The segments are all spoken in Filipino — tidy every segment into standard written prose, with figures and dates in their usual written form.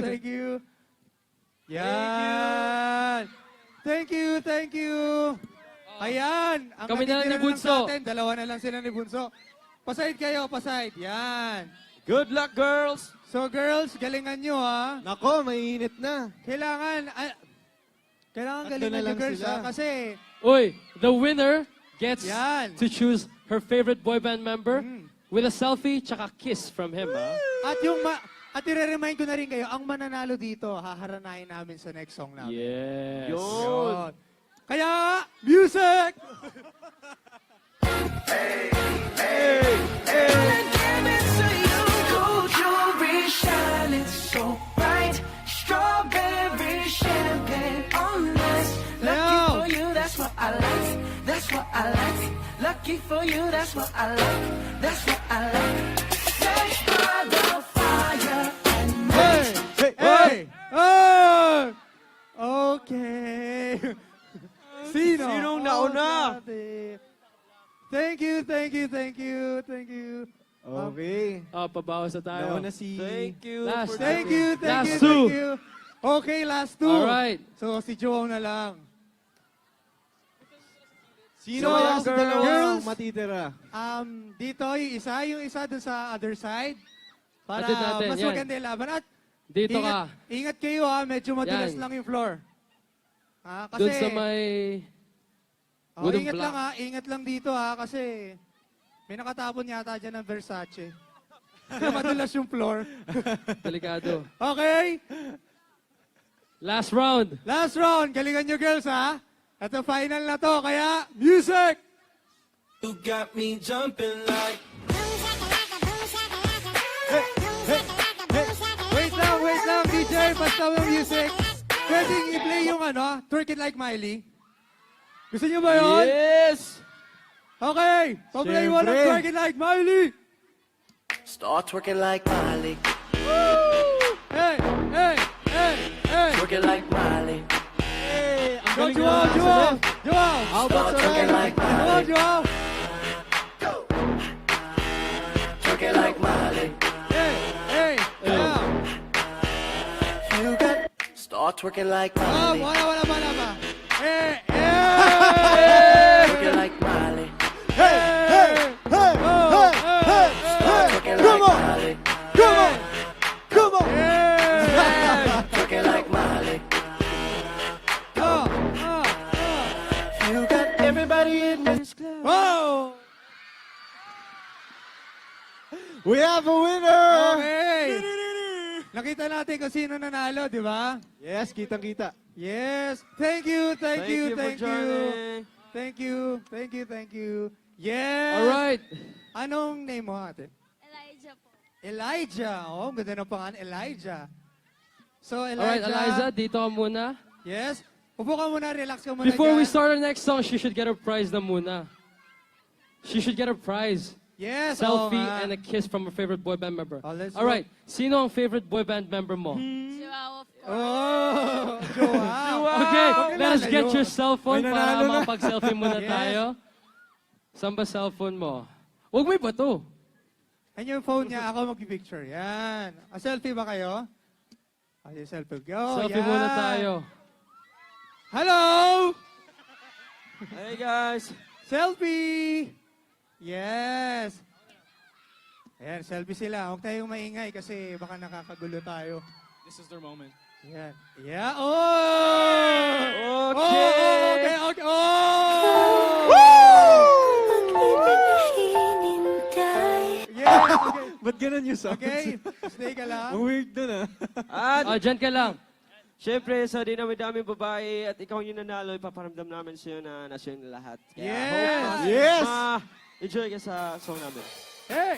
Thank you. Yan. Thank you, thank you. Ayan. Ang Kami na lang ni natitira lang Bunso. sa atin, dalawa na lang sila ni Bunso. Paside kayo, paside. Yan. Good luck, girls! So girls, galingan nyo ha. Nako, mainit na. Kailangan Tatlo galingan na nyo lang girls sila. ha. Kasi, Uy, the winner gets Yan. to choose her favorite boy band member Mm. with a selfie tsaka kiss from him. at i-remind ko na rin kayo, ang mananalo dito, haharanahin namin sa next song namin. Yes. Yun. Kaya, music! Shining so bright, strawberry champagne on us. Lucky for you, that's what I like. That's what I like. Lucky for you, that's what I like. That's what I like. Sex by the fire and Hey! Hey! Hey! Oh! Okay. Sino? Sinong nauna? Dati. Thank you, thank you, thank you, thank you. Okay. Pabawas na tayo. Nauna si... Thank you Last. for Thank you, thank Last you, two. thank you. Okay, last two. Alright. So, si Joao na lang. Sino So, kaya sa dalawa girls, ang matitira? Dito yung isa dun sa other side. Para Atid natin, mas yan. maganda yung laban. At Dito ka. ingat kayo ha, medyo madulas Yan. lang yung floor. Kasi, Doon sa may... wooden ingat block. lang ha, ingat lang dito ha, kasi may nakatapon yata dyan ng Versace. Kaya madulas yung floor. Delikado. Okay, Last round. last round. Galingan nyo girls ha. Ito final na to, kaya music! You got me jumping like. Wait lang, DJ, basta yung music. Pwedeng i-play yung Twerk It Like Miley. Gusto nyo ba yun? Yes! Okay, pa-play mo ng Siyempre. Twerk It Like Miley. Start twerking like Miley. Hey, hey, hey, hey. Twerk it like Miley. Hey! Ang Go, galing Joao, na. Joao, Joao. How about Start sa twerking right? like Joao, Miley. Joao. Twerk it like Miley. Hey, hey, yeah. You got. Start twerking like Miley. Wala pa. Hey, Twerk hey. it like Miley. Hey! Hey! Hey! Hey! Hey! Twerk it Come like on! Miley. Come on! Come on! Twerk it like Miley. You got everybody in this club. Wow! We have a winner! Okay! Nakita natin kung sino nanalo, di ba? Yes, kitang-kita. Yes! Thank you, thank you, for thank you. joining. Thank you, thank you, thank you. Yes! Alright. Anong name mo, ate? Elijah po. Elijah. Oh, ang ganda ng pangalan, Elijah. So, Alright, Elijah. Eliza, dito ka muna. Yes? Upo ka muna, relax ka muna Before we dyan. start our next song, she should get her prize na muna. She should get her prize. Yes, Selfie oo nga. and a kiss from her favorite boy band member. Oh, let's Alright, sino ang favorite boy band member mo? Joao, of course. Oh, Joao. Okay, Okay let us lang, get ayun. your cellphone May para nanalo na. makapag-selfie muna Yes. tayo. Saan ba cellphone mo? Huwag mo ibato. Yan yung phone niya, ako mag-picture. Yan. Selfie ba kayo? Ay, selfie. Go, Selfie yan. muna tayo. Hello! Hey, guys! Selfie! Yes! Ayan, selfie sila. Huwag tayong maingay kasi baka nakakagulo tayo. This is their moment. Yan. Yeah. Oh! Okay! Oh, okay, okay. Oh! Yeah, okay. Ba't ganun yung sounds? Okay, stay ka lang. Ang weird dun ah. At, Dyan ka lang. syempre, sa dinami-daming babae at ikaw yung nanalo, ipaparamdam namin sa'yo na nasa yung lahat. Yes! Yes! Enjoy ka sa song namin. Hey!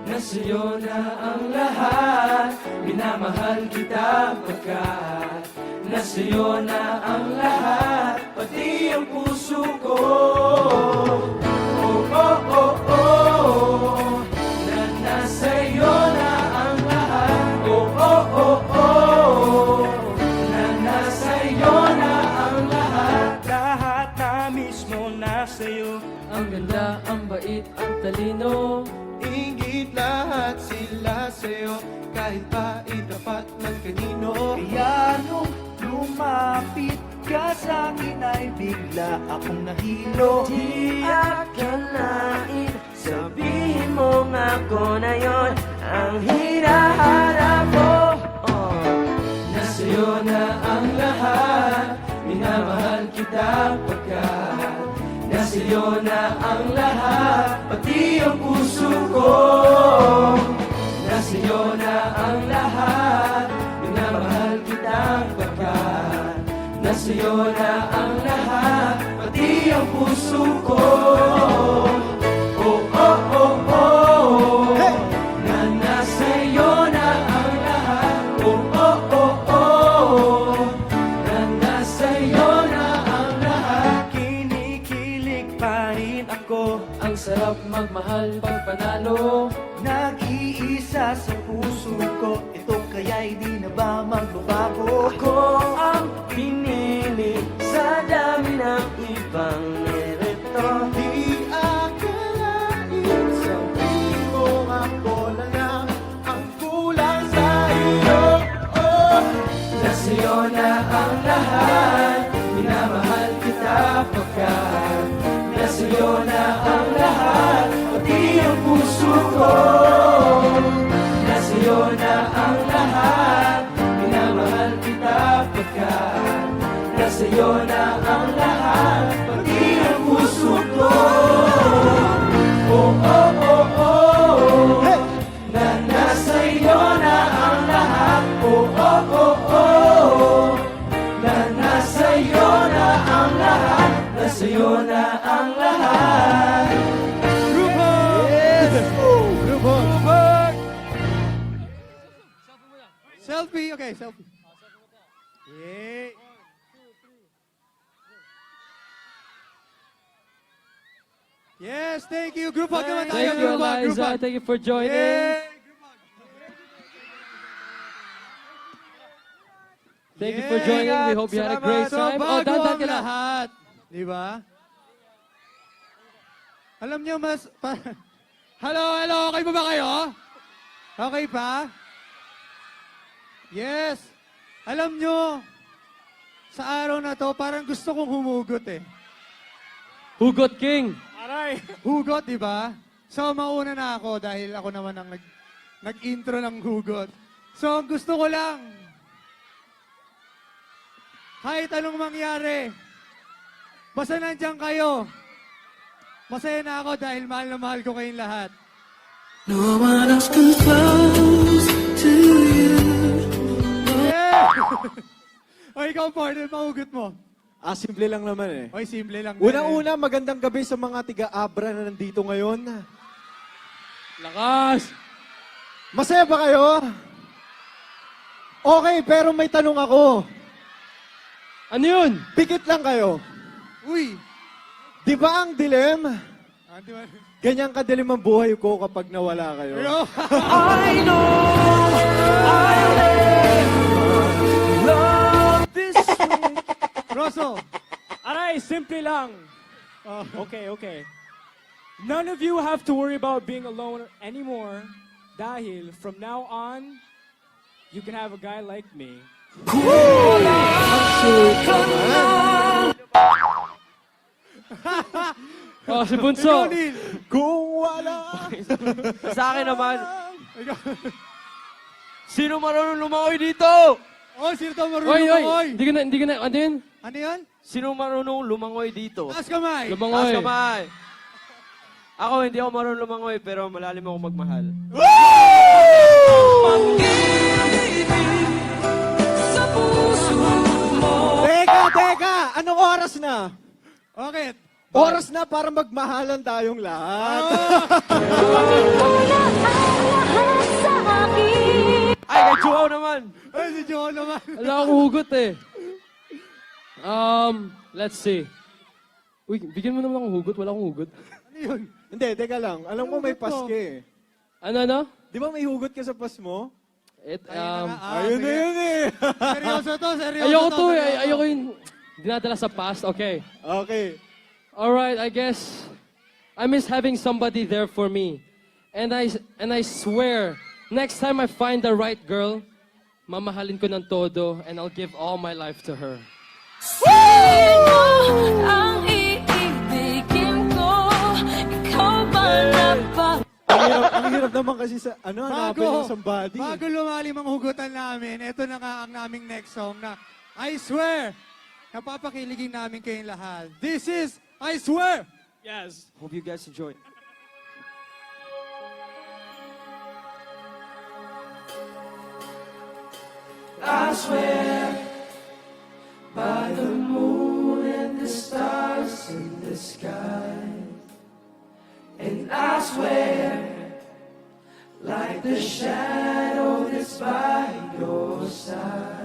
Nasa'yo na ang lahat, minamahal kita pagkat nasa'yo na ang lahat, pati ang puso ko. Oh, oh, oh, oh, na nasa'yo na ang lahat. Oh, oh, oh, oh, na nasa'yo na ang lahat. Lahat na mismo nasa'yo. Ang ganda, ang bait, ang talino. Ingit lahat sila sa'yo. kahit pa itapat man kanino. Kaya nung lumapit ka sa'kin ay bigla akong nahilo. Di akalain, sabihin mo nga ako na yon ang hinahanap ko. Nasa'yo na ang lahat, minamahal kita pagkat nasa'yo na ang lahat, pati ang puso ko. Nasa'yo na ang lahat, minamahal kita pagkat nasa'yo na ang lahat, pati ang puso ko. Oh, oh, oh, oh, na nasa'yo na ang lahat. Oh, oh, oh, oh, na nasa'yo na ang lahat. Kinikilig pa rin ako, Ang sarap magmahal pag panalo. nag-iisa sa puso ko. Ito kaya'y di na ba magbabago? Ako ang pinili sa dami ng ibang nirito. Di akalain, sabihin mo ako na lang ang kulang sa iyo. Oh, nasa'yo na ang lahat, minamahal kita pagkat nasa'yo na ang lahat, pati ang puso ko. Nasa'yo na ang lahat, minamahal kita pagkat nasa'yo na ang lahat, pati ang puso ko. Oh, oh, oh, oh, na nasa'yo na ang lahat. Oh, oh, oh, oh, na nasa'yo na ang lahat. Nasa'yo na ang lahat. Grupo! Yes! Grupo! Selfie, okay, selfie. Yay! Yes, thank you. Group hug naman tayo. Thank you, Group hug, group Eliza. hug. Thank you for joining. Yay! Thank you for joining. We hope you had a great So, time. Oh, bago dandan ang ka na. lahat. Di ba? Alam niyo, Hello, hello. Okay pa ba kayo? Okay pa? Yes. Alam niyo, sa araw na to, parang gusto kong humugot eh. Hugot King. Hugot, di ba? So, mauna na ako dahil ako naman ang nag-intro ng hugot. So, ang gusto ko lang, kahit anong mangyari, basta nandiyan kayo, masaya na ako dahil mahal na mahal ko kayong lahat. No one else comes close to you. Yeah! O, ikaw, partner, mahugot mo. Simple lang naman eh. Oy, simple lang. Unang-una, magandang gabi sa mga tiga-Abra na nandito ngayon. Lakas. Masaya ba kayo? Okay, pero may tanong ako. Ano yun? Pikit lang kayo. Uy! Di ba ang dilim? Di ba? Ganyan kadilim ang buhay ko kapag nawala kayo. Pero, I know I'll never love this way. Rosso! Aray, simple lang. Okay, okay. None of you have to worry about being alone anymore dahil from now on, you can have a guy like me. Oh, si Bunso. Ikaw, Neil! Kung wala. Sa akin naman, Ikaw. sino marunong lumangoy dito? Oh, sino to Oy, marunong oy. lumangoy? Hindi ka na, ano yun? Ano yan? Sino marunong lumangoy dito? Taas kamay! Taas Lumangoy. kamay. Ako, hindi ako marunong lumangoy, pero malalim ako magmahal. Teka! Anong oras na? Okay. Oras na para magmahalan tayong lahat. Ay, kay Chuaw naman. Ay, si Joe naman. Wala akong hugot eh. Let's see. Uy, bigyan mo naman akong hugot. Wala akong hugot. Ano yun? Hindi, teka lang. Alam mo may Hugot mo. paske eh. Ano? Di ba may hugot ka sa pas mo? Ayun na yun eh. Seryoso to, seryoso Ayoko to. to eh. seryoso. Ayoko yung dinadala sa past. Okay. Okay. Alright, I guess I miss having somebody there for me. And I swear Next time I find the right girl, mamahalin ko ng todo and I'll give all my life to her. Sino ang iibigin ko? Ikaw ba na ba? Ang hirap naman kasi sa, hanapin yung somebody. Bago lumalim ang hugutan namin, ito na nga ang naming next song na I Swear, napapakiligin namin kayong lahat. This is I Swear! Yes. Hope you guys enjoy. I swear by the moon and the stars in the sky. And I swear like the shadow that's by your side.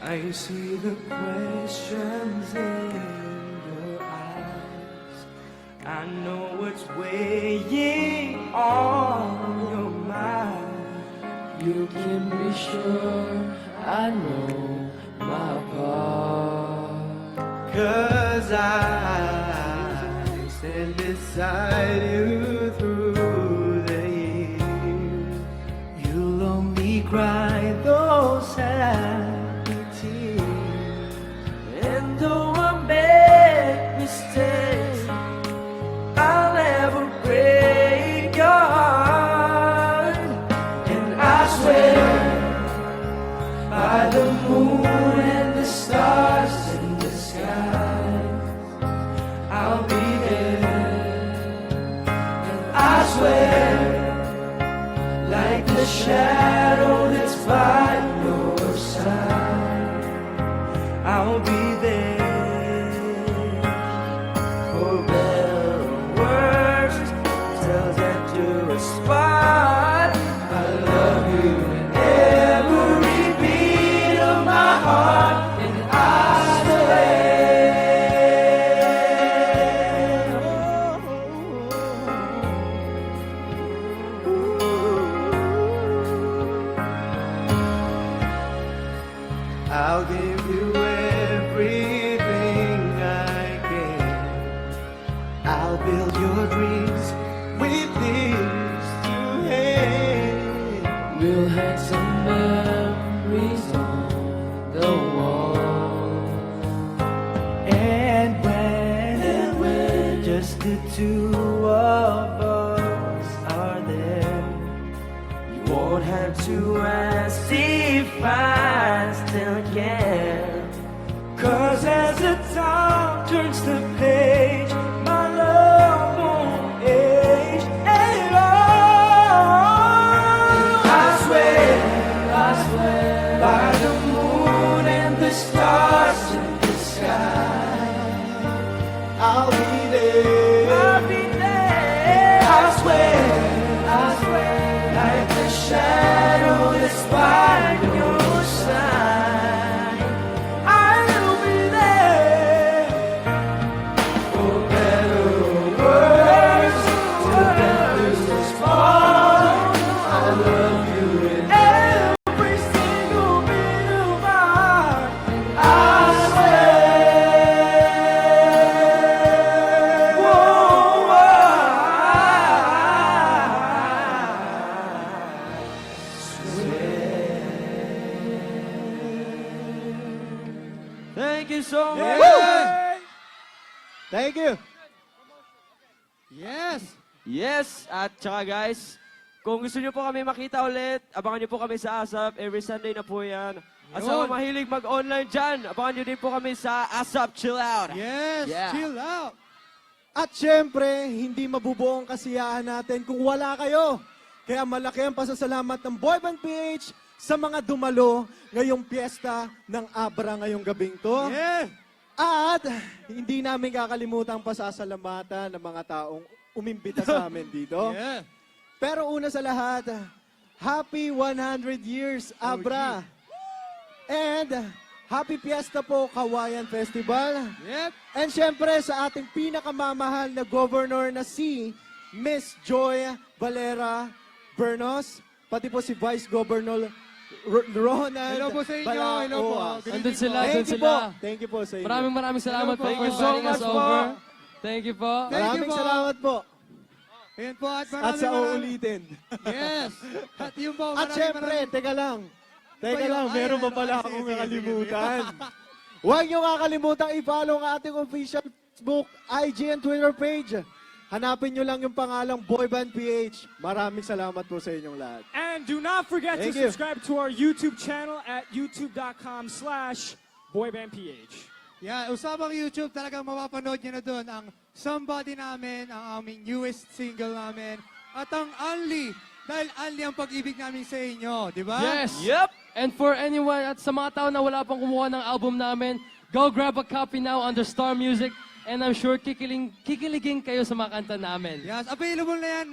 I see the questions in your eyes. I know what's weighing on your mind. You can be sure I know my part. 'Cause I stand beside you through the years. You'll only cry those happy tears. And though I make mistakes, I'll never break your heart. And I swear by the moon and the stars in the sky, I'll be there. And I swear like the shadow that's by your side, I'll be there. For better or worse, till that you're a spot. I love you in every beat of my heart, and I swear. I'll give you everything I can. I'll build your dreams with this two hands. We'll have some memories on the wall. And when just the two of us are there, you won't have to ask if I still care. 'Cause as the time turns the page, my love won't age at all. I swear by the moon and the stars in the sky, I'll be there. I'll be there. I swear like the shadow that's by your side, I'll be there. For better or worse, till death do us part. I love you in every single bit of my heart. I swear. Whoa, Thank you so much. Thank you. Yes! Yes, at saka guys, kung gusto niyo po kami makita ulit, abangan niyo po kami sa ASAP. Every Sunday na po yan. At sa mga Yun. mahilig mag-online dyan, abangan niyo din po kami sa ASAP Chill Out. Yes! Yeah. Chill out! At syempre, hindi mabubuo ang kasiyahan natin kung wala kayo. Kaya malaki ang pasasalamat ng Boyband PH sa mga dumalo ngayong piyesta ng Abra ngayong gabing to. Yeah! At hindi namin kakalimutan ang pasasalamatan ng mga taong umimbita sa amin dito. Yeah! Pero una sa lahat, happy 100 years, Abra! And happy Fiesta po, Kawayan Festival. Yep! And syempre sa ating pinakamamahal na governor na si Miss Joy Valera Bernos, pati po si Vice Governor Ronald Hello po sa inyo. Balaoas. Hello po. Andun sila, Thank andun you sila. po. Thank you po sa inyo. Maraming salamat po Thank for you so inviting us much po. over. Thank you po. Thank you Maraming po. salamat po. Ayan po, at At maraming sa maraming... uulitin. Yes. At yun po, At syempre, teka lang. Teka Ba yun? lang, meron pa pala akong nakalimutan. Huwag niyo kakalimutan i-follow ang ating official Facebook, IG, and Twitter page. Hanapin niyo lang yung pangalang Boyband PH. Maraming salamat po sa inyong lahat. And do not forget Thank to you. subscribe to our YouTube channel at youtube.com/boybandph. Yeah, usapang YouTube, talagang mapapanood nyo na doon ang Somebody namin, ang aming newest single namin, at ang Unli, dahil Unli ang pag-ibig namin sa inyo, di ba? Yes. Yep! And for anyone at sa mga tao na wala pang kumuha ng album namin, go grab a copy now under Star Music and I'm sure kikiligin kayo sa mga kanta namin. Yes, available na yan,